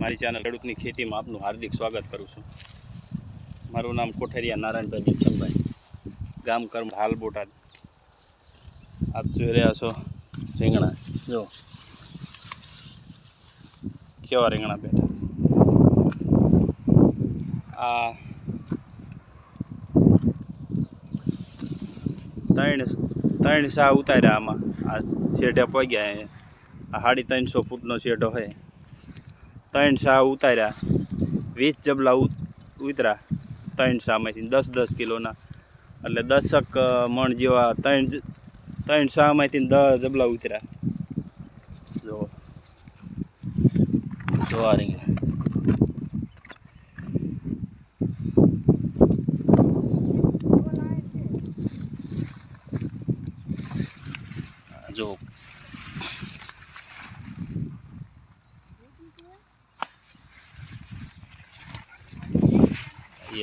મારી ચેનલ ખેડૂતની ખેતીમાં આપનું હાર્દિક સ્વાગત કરું છું। મારું નામ કોઠારિયા નારાયણભાઈ દીપચંદભાઈ, ગામ કર્મ, હાલ બોટાદ। આપ જોઈ રહ્યા છો રીંગણા, જો કેવા રીંગણા બેઠા। આ ત્રણ સા ઉતાર્યા આમાં। આ શેઢે પગ્યા, આ 350 ફૂટનો શેઢો છે। 3 સા ઉતાર્યા, 20 જબલા ઉતરા 3 સામાંથી 10-10 કિલોના, એટલે 10 મણ જેવા 3 સામાંથી 10 જબલા ઉતર્યા। જો આ રીંગણા જો,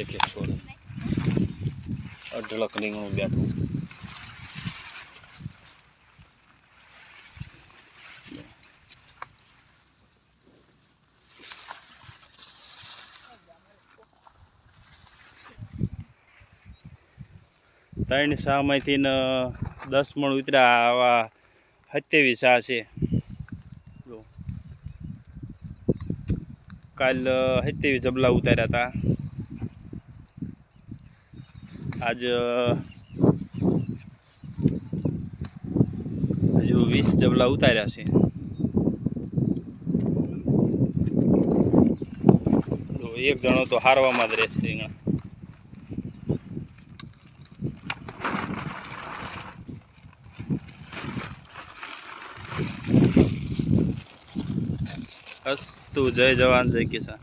એક છોડ અઢળક રીંગણું બેઠું। ત્રણ સામાંથી 10 મણ ઉતર્યા, આવા 27 સા છે। જો કાલ 27 જબલા ઉતાર્યા હતા, આજ હજુ 20 જબલા ઉતાર્યા છે। તો એક જણો તો હારવામાં જ રહેશે રીંગણા। અસ્તુ, જય જવાન જય કિસાન।